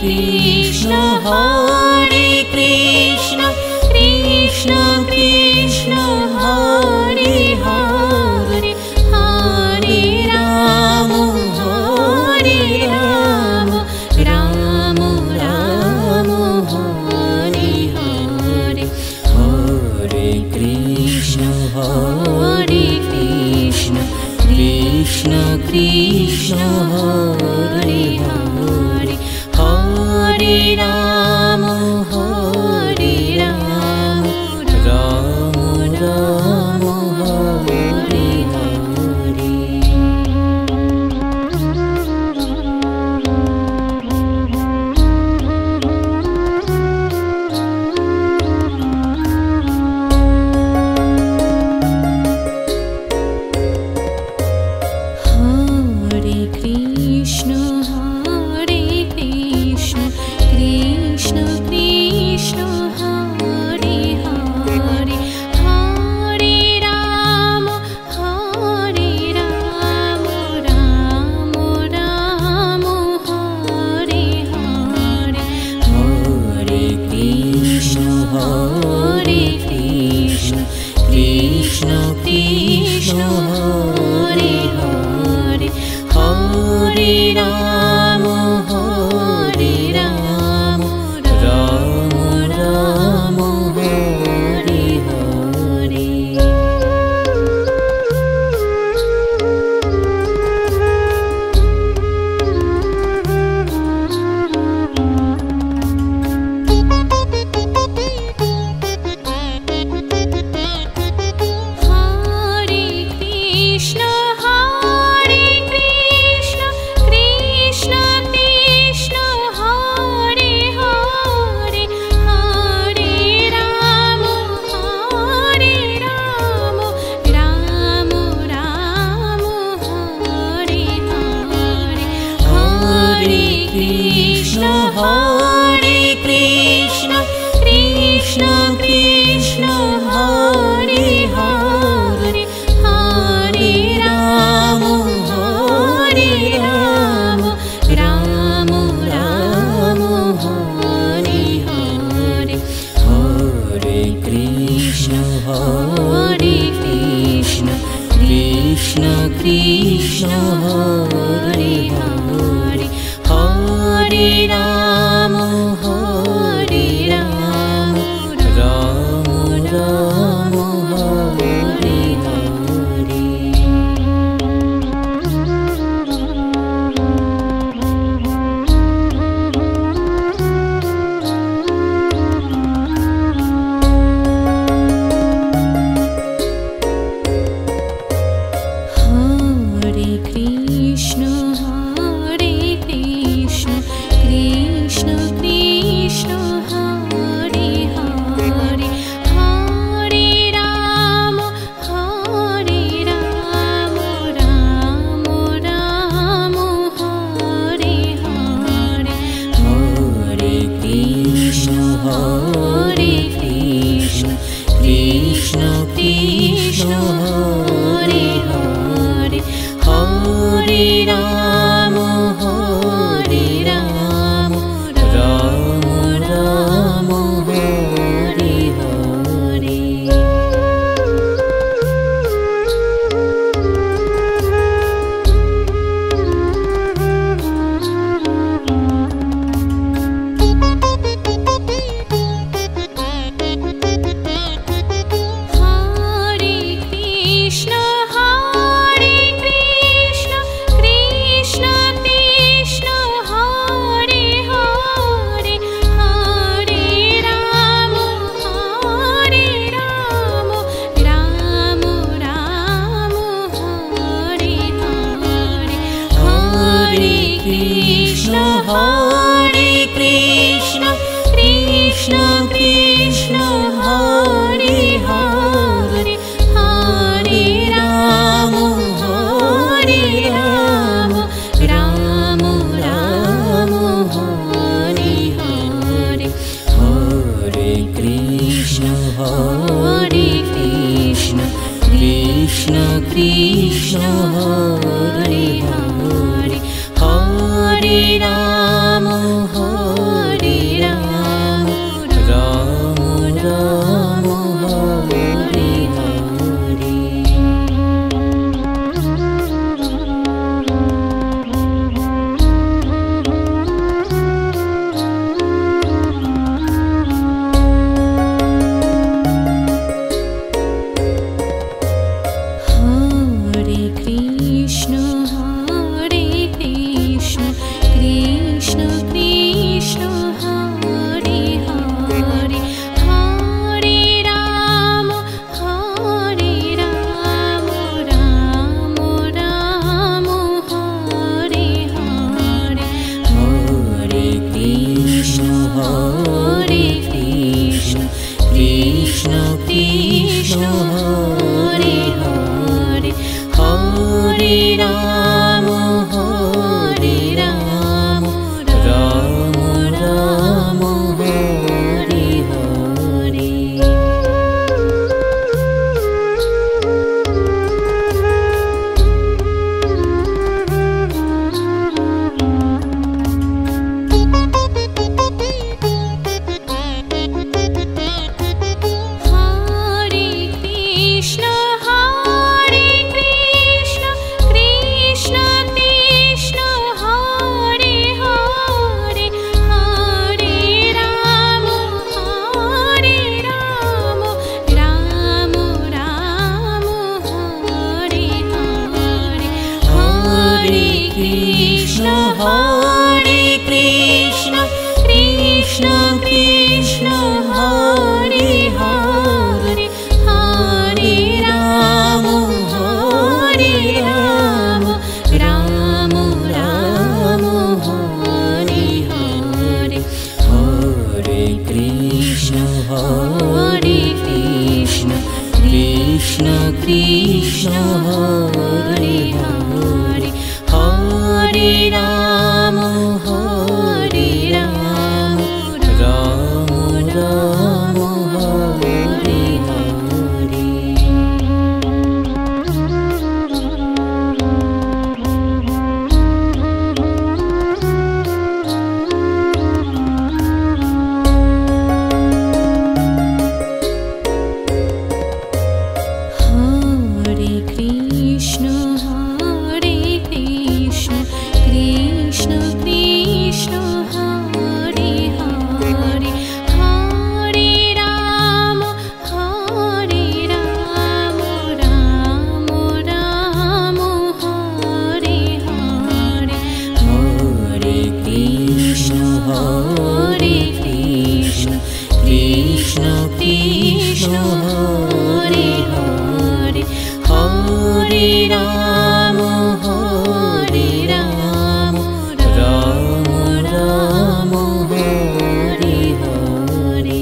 Krishna Hare Krishna Krishna Krishna Hare Hare Hare Ram Ram Ram Hare Hare Hare Krishna Krishna Krishna Krishna Hare Hare Hare Ram Ram Ram Hare Hare. Hare Krishna Krishna Krishna Hare Hare Hare Ram Ram Ram Hare Hare Hare Krishna Krishna Krishna Krishna Hare Hare Hare Ram Ram Ram Hare Hare. Hare Krishna Krishna Krishna Hare Hare Hare Ram Ram Ram Hare Hare Hare Krishna Krishna Krishna Krishna Hare Hare Hare Ram Ram Ram Hare Hare Hare Krishna Krishna Krishna Hare Hare Hare Ram Ram Ram Hare Hare. Hare Krishna Krishna Krishna Hare Hare Hare Ram Ram Ram Hare Hare Hare Krishna Krishna Krishna Hare Hare Hare Ram Ram Ram Hare Hare. Hare Krishna Krishna Krishna Hare Hare Hare Ram Ram Ram Hare Hare Hare Krishna Krishna Krishna Hare Hare Hare Ram Ram Ram Hare Hare Hare Krishna Krishna Krishna Hare Hare Hare Ram Krishna, Hare Krishna, Krishna Krishna, Hare Hare, Hare Rama, Hare Rama, Rama Rama, Hare Hare, Hare Krishna, Hare Krishna, Krishna Krishna, Hare Hare, Hare Rama, Hare Rama, Rama Rama, Hare Hare. Hare Krishna, Hare Krishna, Krishna Krishna, Hare Hare, Hare Rama, Hare Rama, Rama Rama, Hare Hare, Hare Krishna, Hare Krishna, Krishna Krishna, Hare Hare, Hare Rama, Hare Rama, Rama Rama, Hare Hare.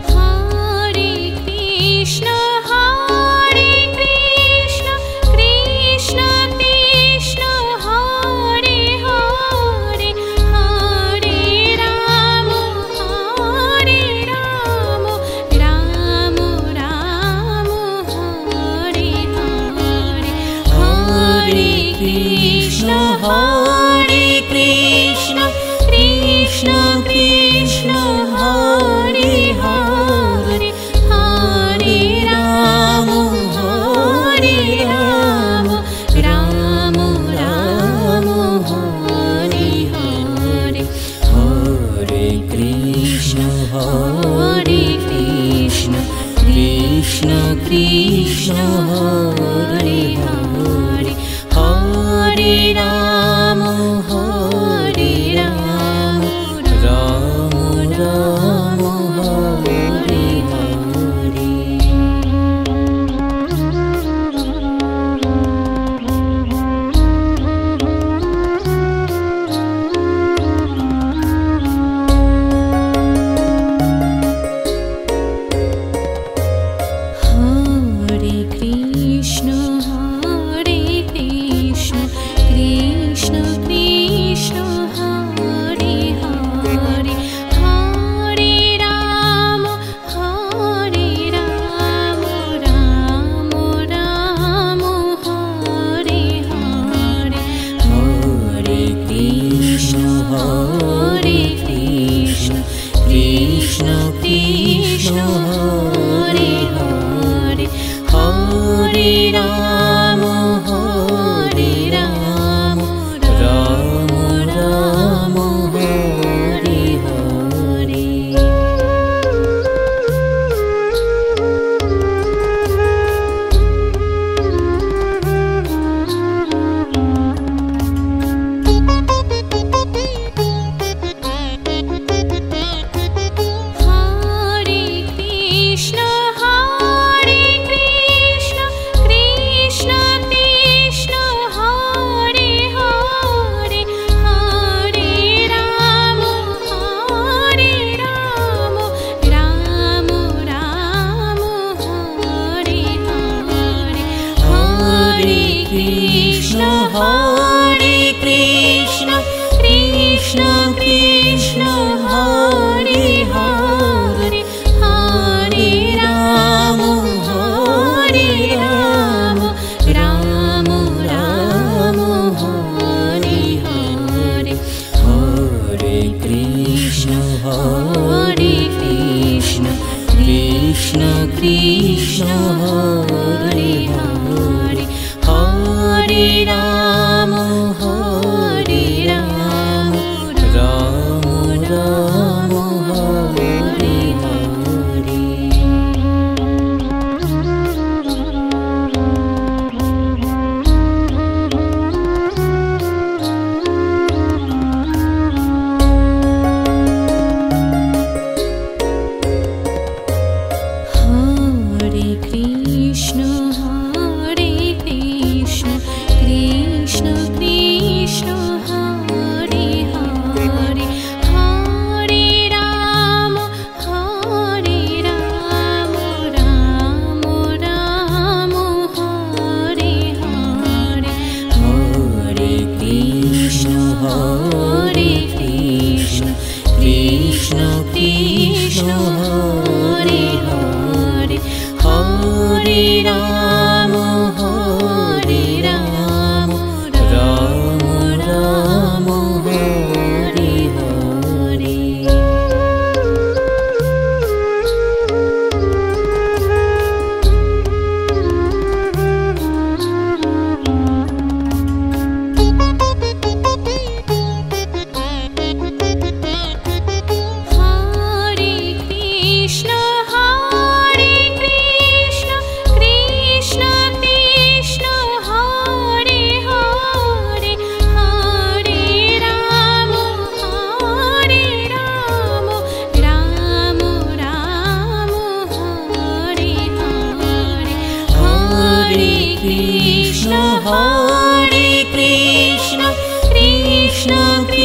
Hare Krishna, Hare Krishna, Krishna Krishna, Hare Hare, Hare Rama, Hare Rama, Rama Rama, Hare Hare, Hare Krishna, Hare Krishna, Krishna Krishna, Hare Hare, Hare Rama, Hare Rama, Rama Rama, Hare Hare, Hare Krishna, Hare Krishna, Krishna Krishna, Hare Hare, Hare Rama, Hare Rama, Rama Rama, Hare Hare. Hare Krishna, Hare Krishna, Krishna Krishna, Hare Hare, Hare Rama, Hare Rama, Rama Rama, Hare Hare, Hare Krishna, Hare Krishna, Krishna Krishna, Hare Hare, Hare Rama, Hare Rama, Rama Rama, Hare Hare. Hare Krishna, Hare Krishna, Krishna Krishna, Hare Hare, Hare Rama, Hare Rama, Rama Rama, Hare Hare, Hare Krishna, Hare Krishna, Krishna Krishna, Hare Hare, Hare Rama, Hare Rama, Rama Rama, Hare Hare, Hare Krishna, Hare Krishna, Krishna Krishna, Hare Hare, Hare Rama, Hare Ram Ram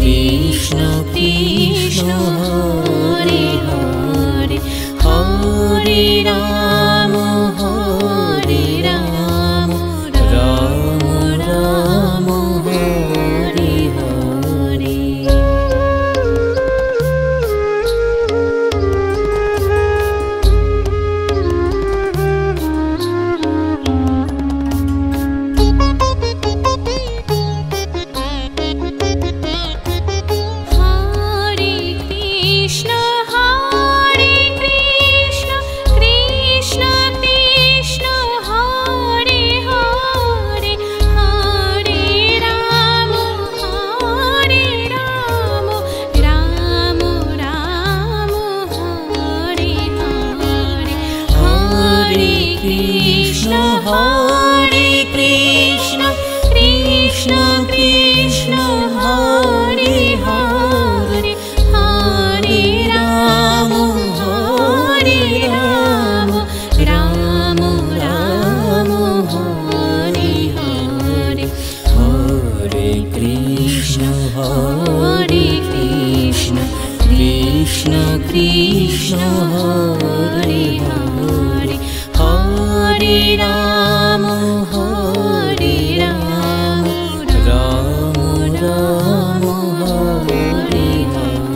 Krishna Krishna Hare Hare, Hare Rama Hare Rama, Rama Rama Hare Hare. Hare Krishna, Krishna Krishna Hare Hare, Hare Rama Hare Rama, Rama Rama Hare Hare. Hare Krishna, Hare Krishna, Krishna Krishna Hare Hare, Hare Rama Hare Rama, Rama Rama Hare Hare. Hare Krishna, Hare Krishna, Krishna Krishna Hare Hare, Hare Rama Hare Rama, Rama Rama Hare Hare.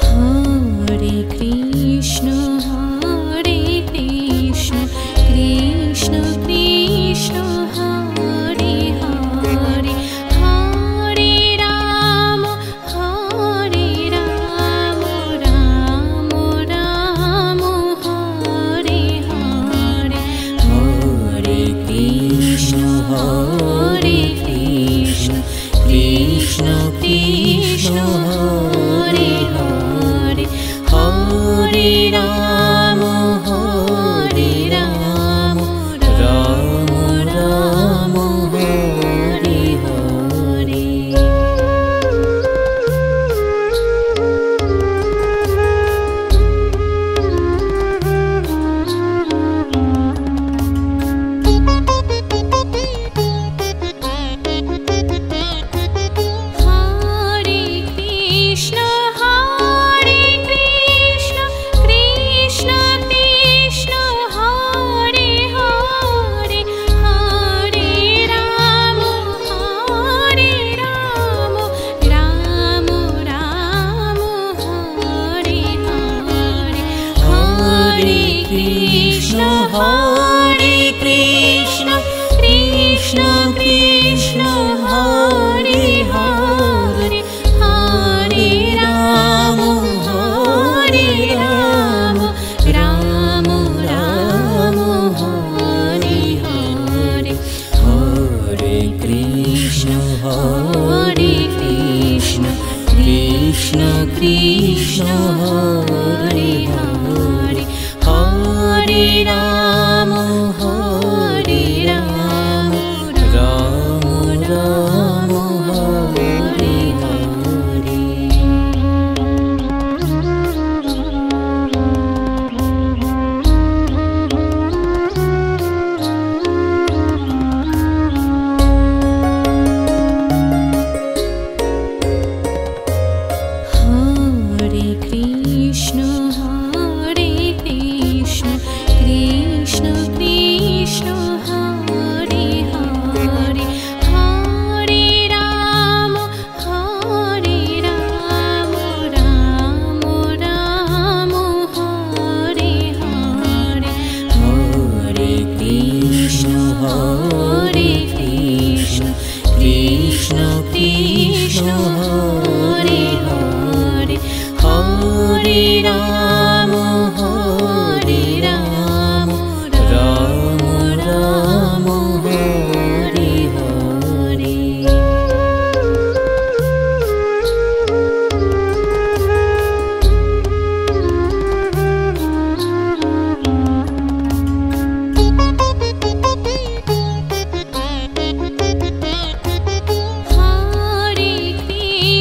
Hare Krishna, Hare Krishna, Krishna Krishna Hare Hare, Hare Rama Hare Rama, Rama Rama Hare Hare. Hare Krishna, Hare Krishna, Krishna Krishna Hare Hare, Hare Rama Hare Rama, Rama Rama Hare Hare. Hare Krishna, Hare Krishna, Krishna Krishna Hare Hare, Hare Rama Hare Rama, Rama Rama Hare Hare. Hare Krishna, Hare Krishna, Krishna Krishna Hare Hare, Hare Rama Hare Rama, Rama Rama Hare Hare. Hare Krishna, Hare Krishna, Krishna Krishna Hare Hare, Hare Rama Hare Rama, Rama Rama Hare Hare. Hare Krishna, Hare Krishna, Krishna Krishna Hare Hare, Hare Rama Hare Rama, Rama Rama Hare Hare. Hare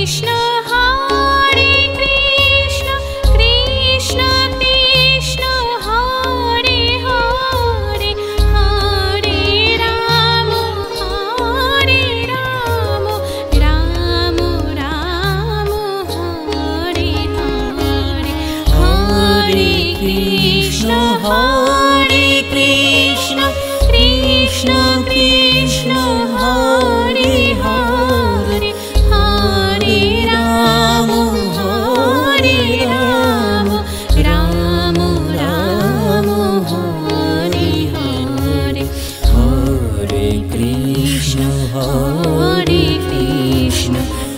Hare Krishna, Krishna Krishna Hare Hare, Hare Rama, Hare Rama, Rama Rama, Hare Hare, Hare Krishna,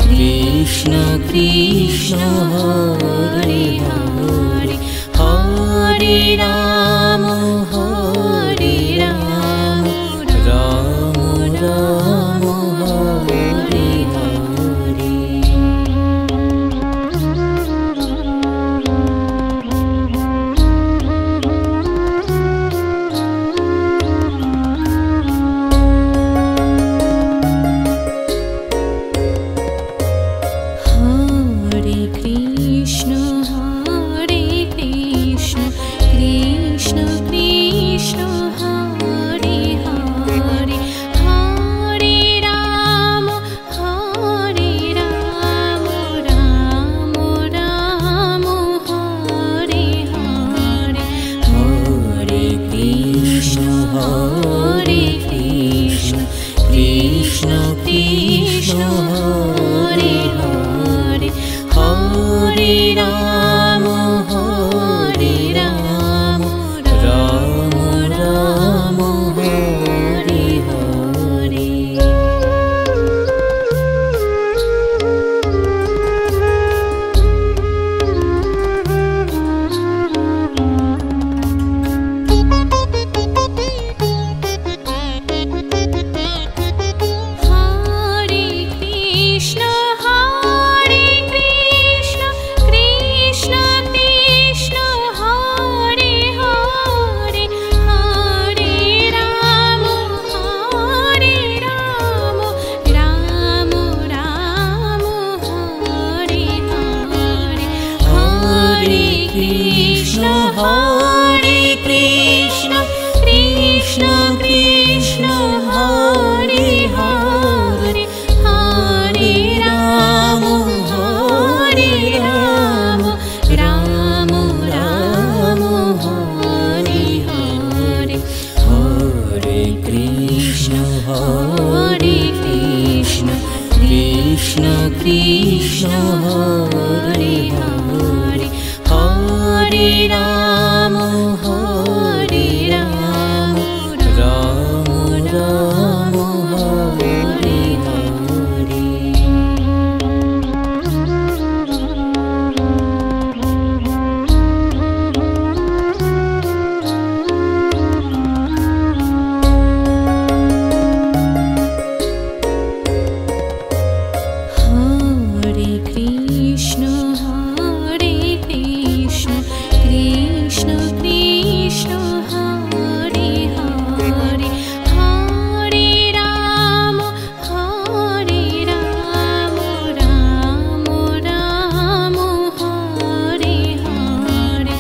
Krishna Krishna Hare Hare, Hare Rama, Hare Rama, Rama Rama, Hare Hare. Hare Krishna, Hare Krishna, Krishna Krishna Hare Hare, Hare Rama, Hare Rama, Rama Rama, Hare Hare, Hare Krishna, Krishna Krishna Hare Hare, Hare Rama, Hare Rama, Rama Rama, Hare Hare. Hare Krishna, Hare Krishna, Krishna Krishna Hare Hare, Hare Rama, Hare Rama, Rama Rama, Hare Hare, Hare Krishna, Hare Krishna, Krishna Krishna Hare Hare, Hare Rama, Hare Rama, Rama Rama, Hare Hare, Hare Krishna, Krishna Krishna Hare Hare, Hare Rama, Hare Rama, Rama Rama, Hare Hare. Hare Krishna, Hare Krishna, Krishna Krishna Hare Hare, Hare Rama, Hare Rama, Rama Rama, Hare Hare,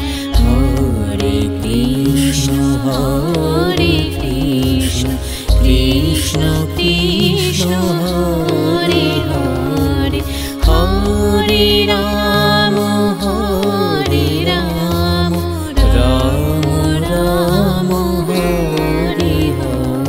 Hare Krishna, Krishna Krishna Hare Hare, Hare Rama, Hare Rama, Rama Rama, Hare Hare.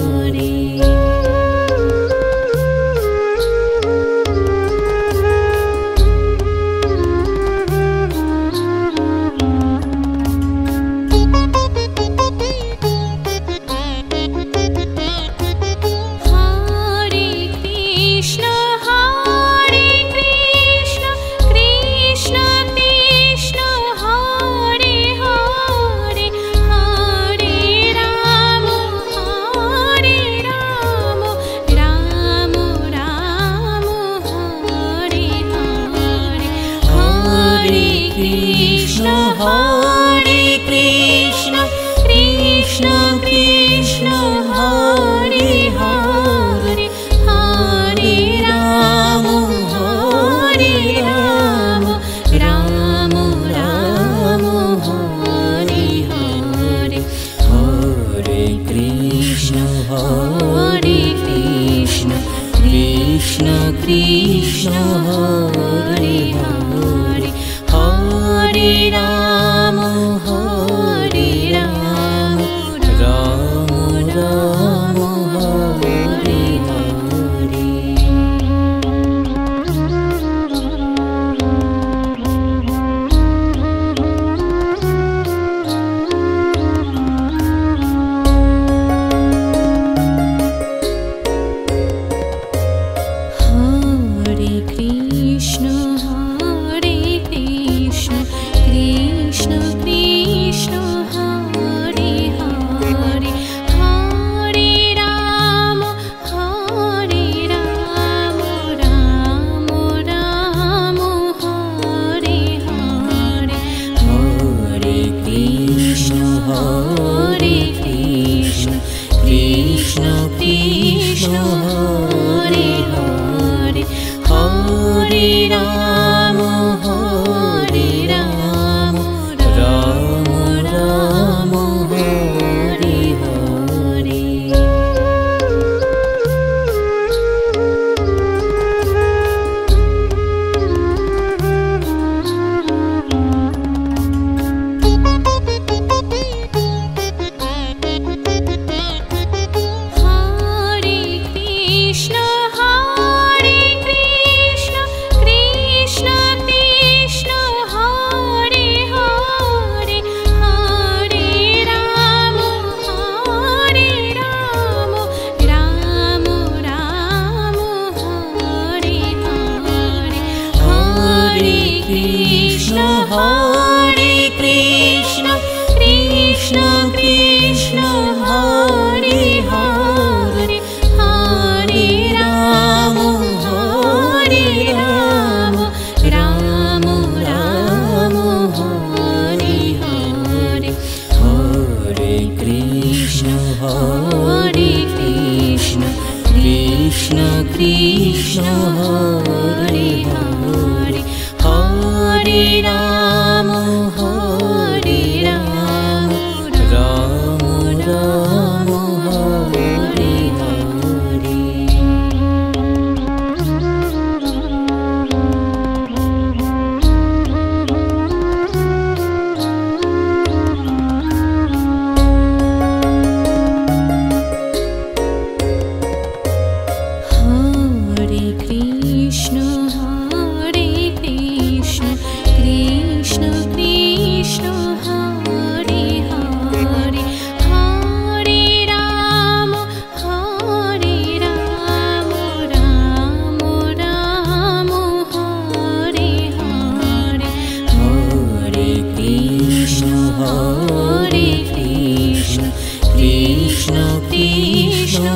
Hare Krishna, Hare Krishna, Krishna Krishna Hare Hare, Hare Rama, Hare Rama, Rama Rama, Hare Hare, Hare Krishna, Hare Krishna, Krishna Krishna Hare Hare, Hare Rama, Hare Rama, Rama Rama, Hare Hare, Hare Krishna, Krishna Krishna Hare Hare, Hare Krishna, Hare Krishna, Krishna Krishna, Hare Hare, Hare Rama, Hare Rama, Rama Rama, Hare Hare, Hare Krishna, Hare Krishna, Krishna Krishna, Hare Hare, Hare Rama, Hare Rama, Rama Rama, Hare Hare. Hare Krishna, Hare Krishna, Krishna Krishna, Hare Hare, Hare Rama, Hare Rama, Rama Rama, Hare Hare, Hare Krishna, Hare Krishna, Krishna Krishna,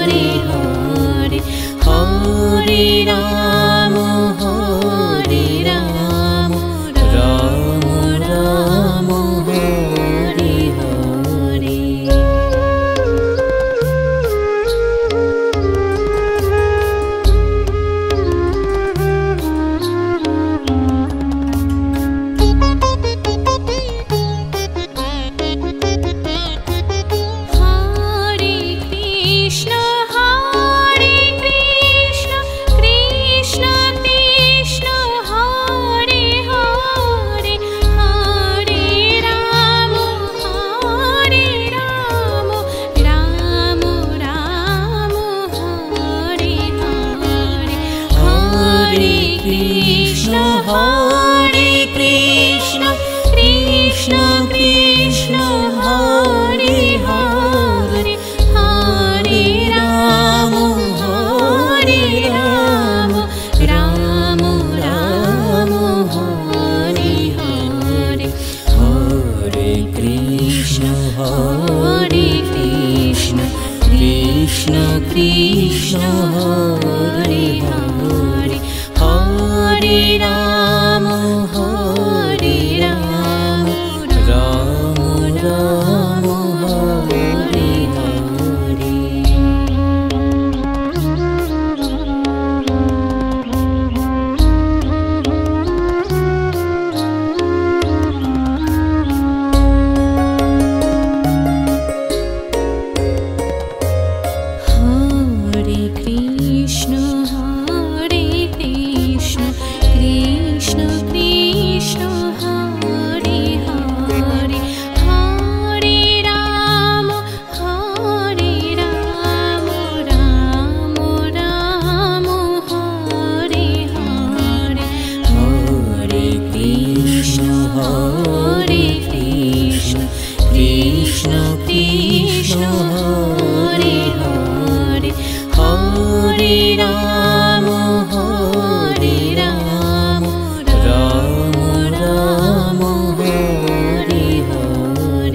Hare Hare, Hare Rama, Hare Rama, Rama Rama, Hare Hare. Hare Krishna, Hare Krishna, Krishna Krishna, Hare Hare, Hare Rama, Hare Rama, Rama Rama, Hare Hare, Hare Krishna, Hare Krishna, Krishna Krishna, Hare Hare, Hare Rama, Hare Rama, Rama Rama, Hare Hare, Hare Krishna, Hare Krishna, Krishna Krishna, Hare Hare, Hare Rama, Hare Rama, Rama Rama, Hare Hare. Hare Krishna, Hare Krishna, Krishna Krishna, Hare Hare, Hare Rama, Hare Rama, Rama Rama, Hare Hare, Hare Krishna, Hare Krishna, Krishna Krishna, Hare Hare, Hare Rama, Hare Rama, Rama Rama, Hare Hare.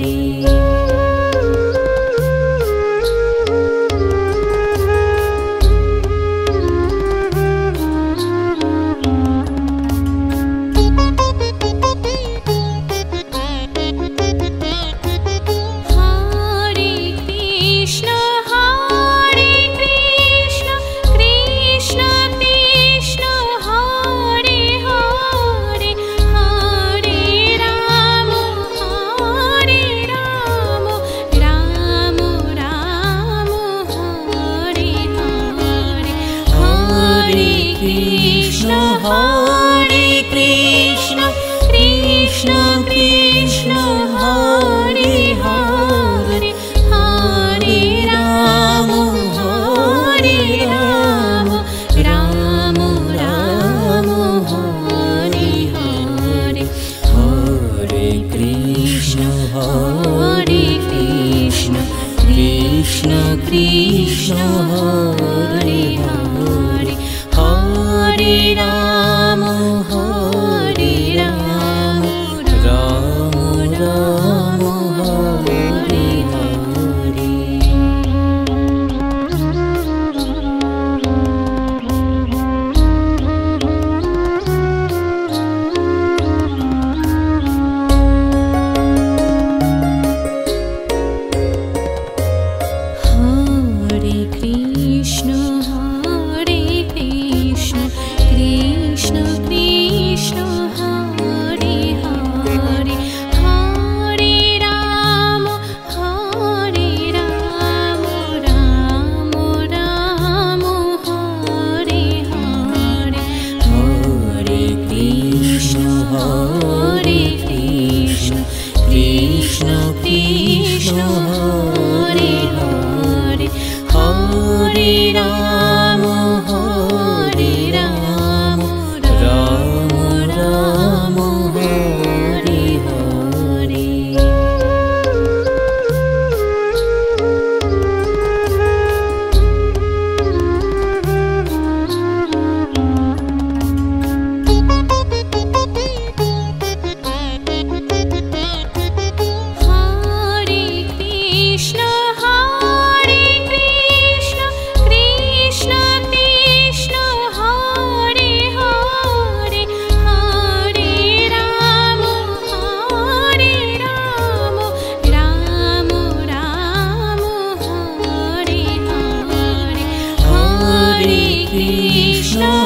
Hare Krishna, Hare Krishna, Krishna Krishna, Hare Hare, Hare Rama, Hare Rama, Rama Rama, Hare Hare, Hare Krishna, Hare Krishna, Krishna Krishna, Hare Hare, Hare Rama, Hare Rama, Rama Rama, Hare Hare, Hare Krishna, Hare Krishna, Krishna Krishna, Hare Hare, Hare Rama, Hare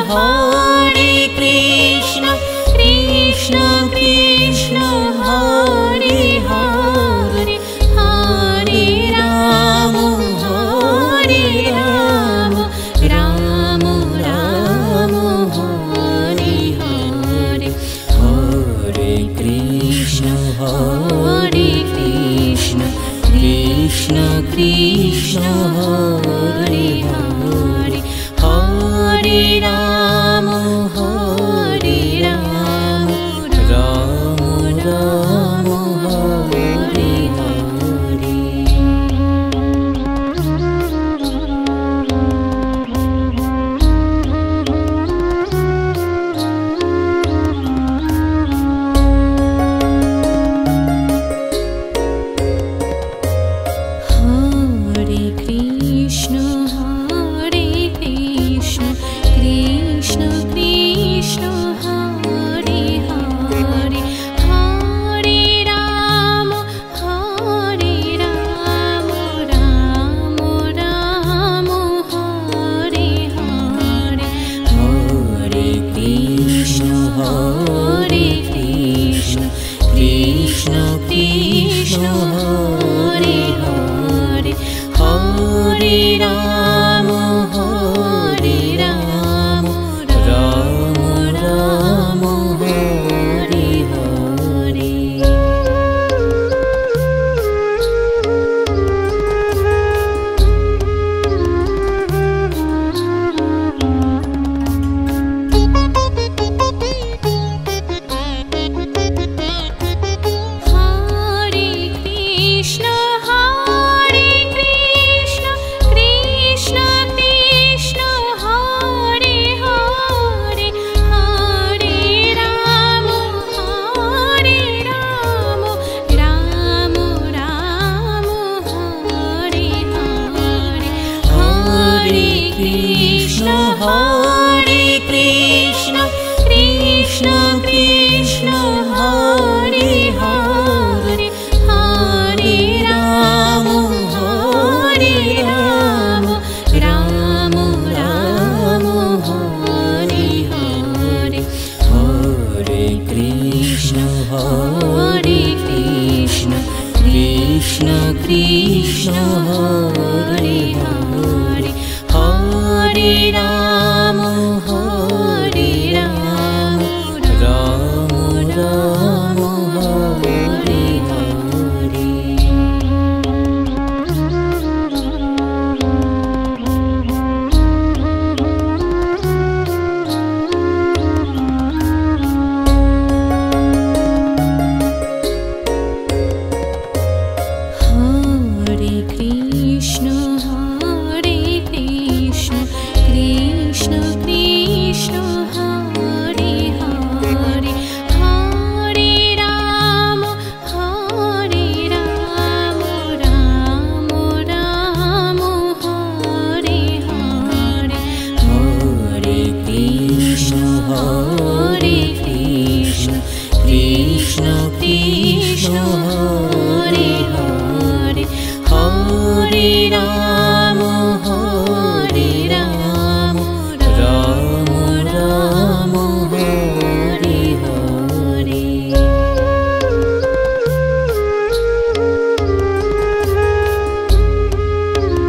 Hare Krishna, Krishna Krishna Hare Hare, Hare Rama, Hare Rama, Rama Rama, Hare Hare, Hare Krishna, Krishna Krishna Hare Hare, Hare Rama, Hare Rama, Rama Rama,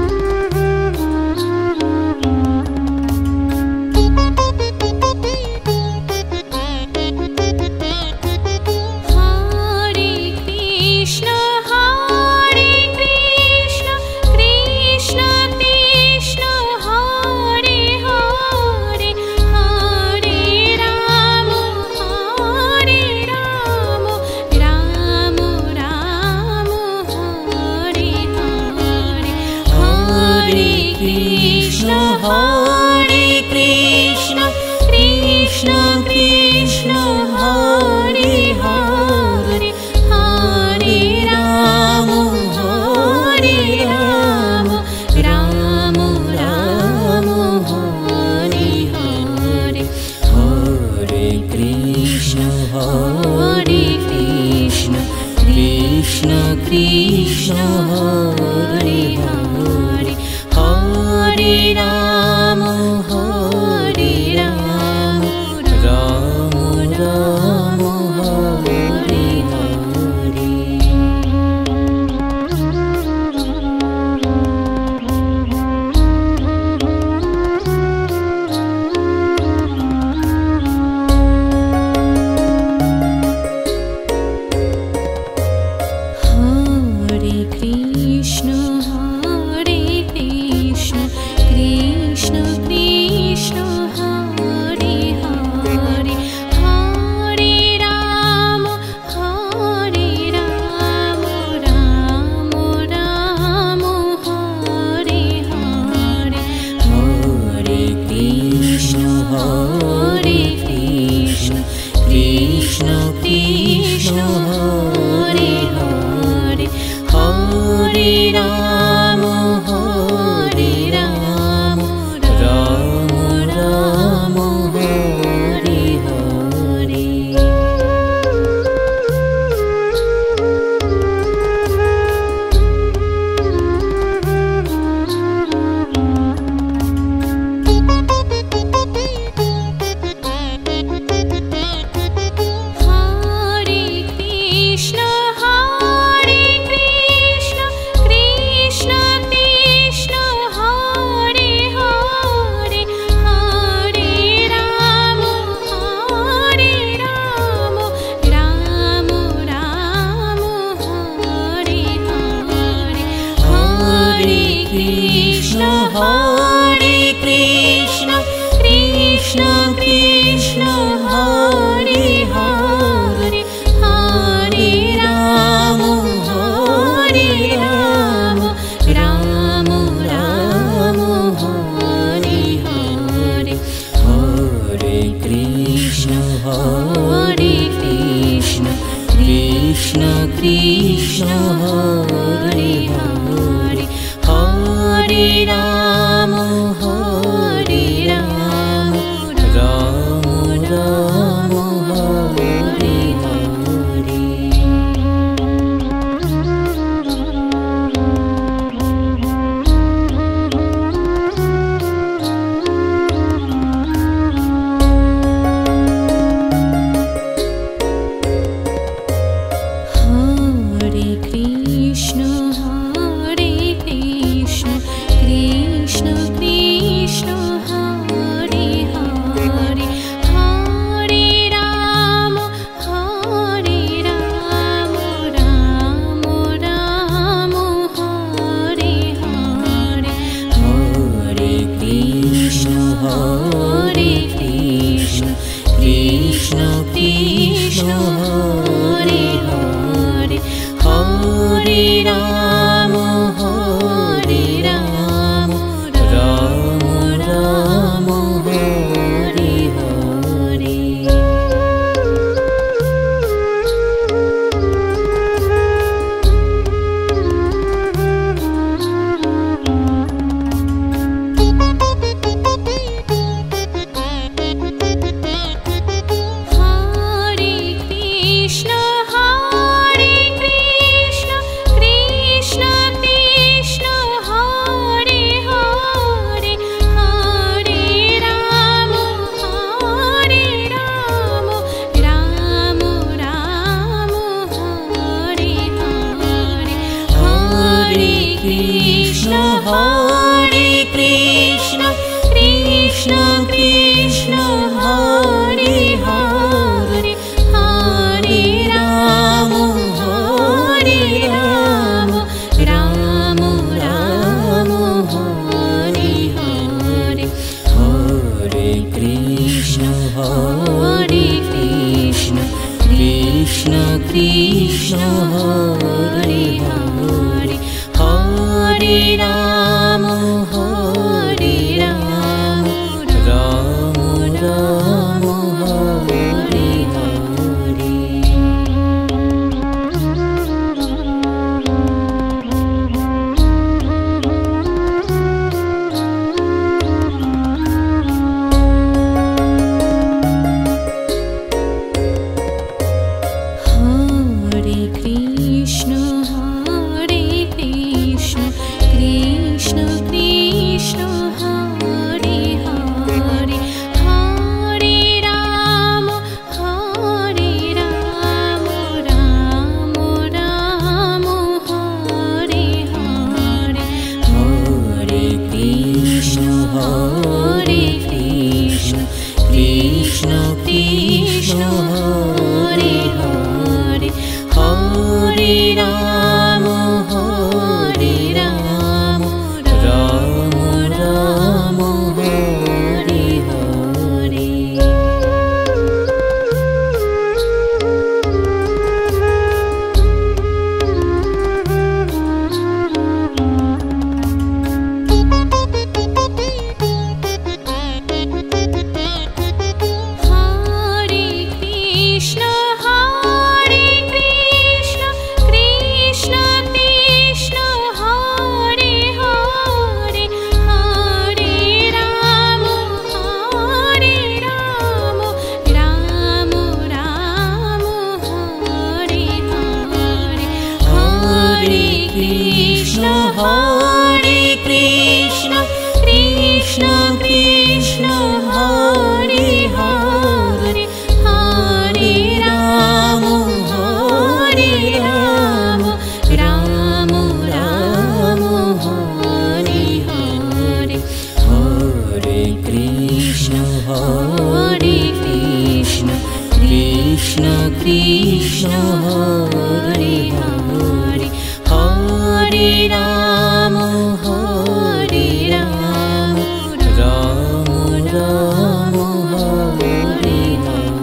Hare Hare Rama, Hare Rama. Hare Krishna, Krishna Krishna Hare Hare, Hare Rama, Hare Rama, Rama Rama, Hare Hare. Hare Krishna, Hare Krishna, Krishna Krishna, Hare Hare, Hare Rama, Hare Rama, Rama Rama, Hare Hare. Hare Krishna, Hare Krishna, Krishna Krishna, Hare Hare, Hare Rama, Hare Rama, Rama Rama, Hare Hare. Hare Krishna, Hare Krishna, Krishna Krishna, Hare Hare, Hare Rama, Hare Rama, Rama Rama, Hare Hare. Hare Krishna, Hare Krishna, Krishna Krishna, Hare Hare, Hare Rama, Hare Rama, Rama Rama, Hare Hare. Hare Krishna, Hare Krishna, Krishna Krishna, Hare Hare, Hare Rama, Hare Rama, Rama Rama, Hare Hare. Hare Krishna, Hare Krishna, Krishna Krishna, Hare Hare, Hare Rama, Hare Rama, Rama Rama, Hare Hare. Hare Krishna, Hare Krishna, Krishna Krishna, Hare Hare, Hare Rama, Hare Rama, Rama Rama, Hare Hare. Hare Krishna, Hare Krishna, Krishna Krishna, Hare Hare, Hare Rama, Hare Rama, Rama Rama, Hare Hare. Hare Krishna, Hare Krishna, Krishna Krishna, Hare Hare, Hare Rama, Hare Rama, Rama Rama, Hare Hare. Hare Krishna, Hare Krishna, Krishna Krishna, Hare Hare, Hare Rama, Hare Rama, Rama Rama, Hare Hare.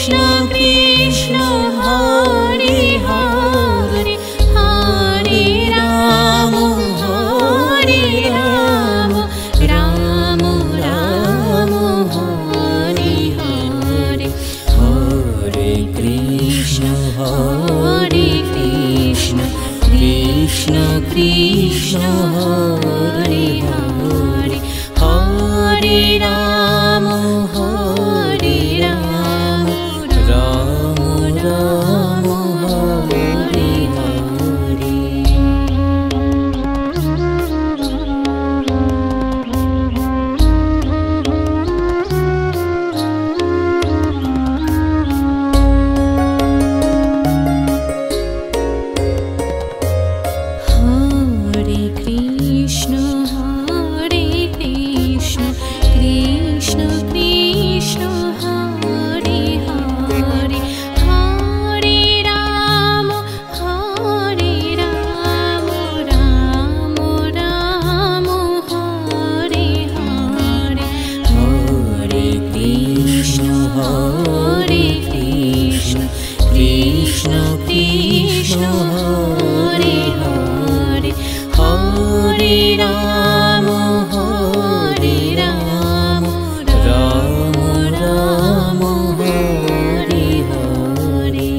Krishna Hare Hare Hare Ram Ram Ram Hare Hare Hare Krishna Krishna Krishna Hare Hare Hare Ram Ram Ram Hare Hare. Hare Krishna Krishna Krishna Hare Hare Hare Ram Ram Ram Hare Hare Hare Krishna Krishna Krishna Hare Hare Hare Ram Ram Ram Hare Hare.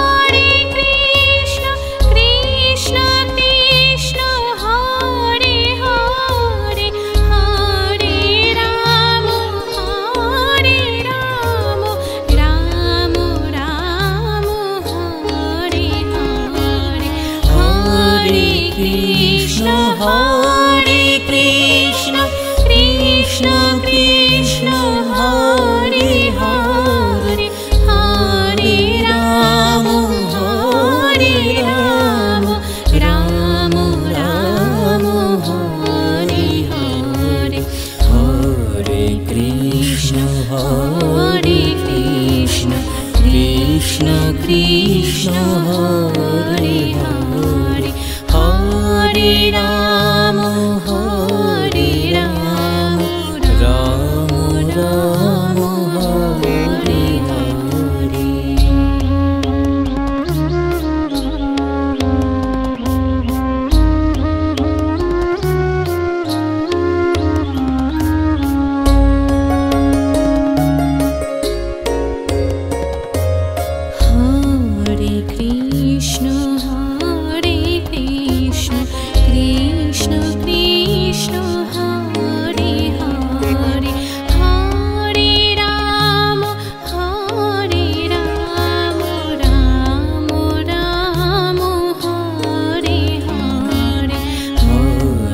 Hare Krishna Krishna Krishna Hare Hare Hare Ram Ram Ram Hare Hare Hare Krishna Krishna Krishna Hare Hare Hare Ram Ram Ram Hare Hare Hare Krishna Krishna Krishna Hare Hare Hare Ram Ram Ram Hare Hare. Hare Krishna Krishna Krishna Hare Hare Hare Ram Ram Ram Hare Hare Hare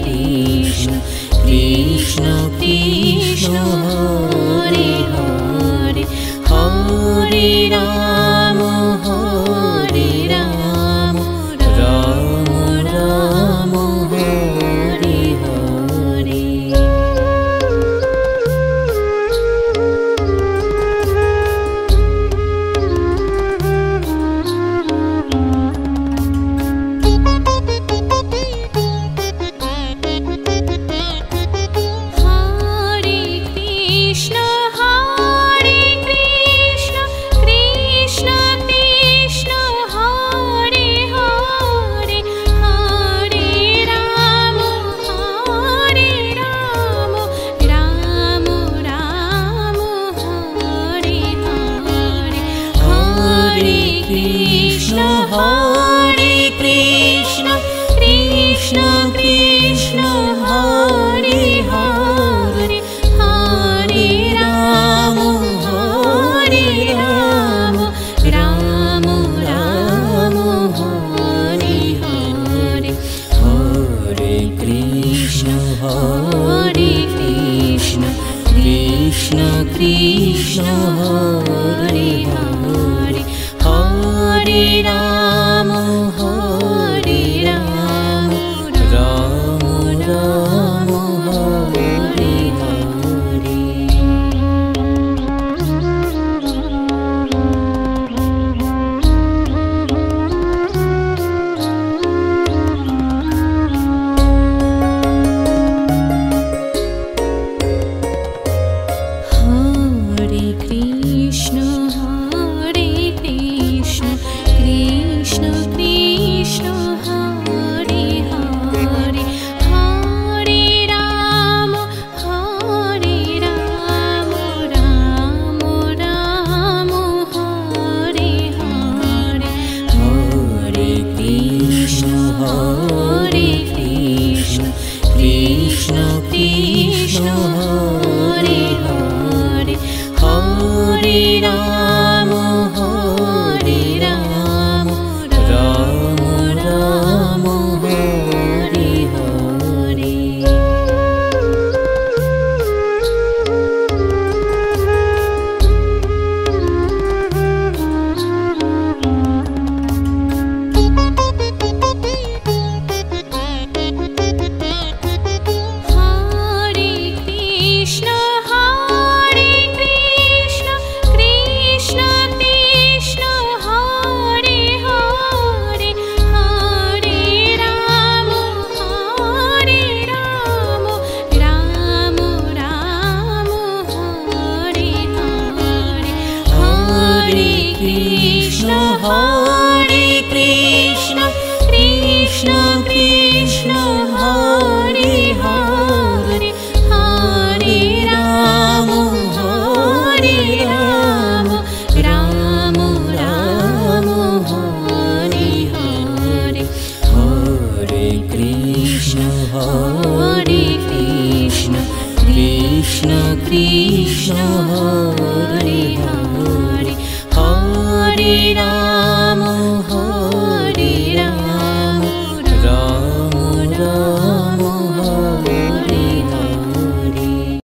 Krishna Krishna Krishna Hare Hare Hare Ram Ram Ram Hare Hare. Hare Krishna Krishna Krishna Hare Hare Hare Ram Ram Hare Hare Hare Krishna Krishna Krishna Hare Hare Hare Ram Ram Hare Hare Hare Krishna Krishna Krishna Hare Hare Hare Ram Ram Krishna Hare Krishna Krishna Krishna Hare Hare Hare Ram Ram Ram Hare Hare Hare Krishna Krishna Krishna Hare Hare Hare Ram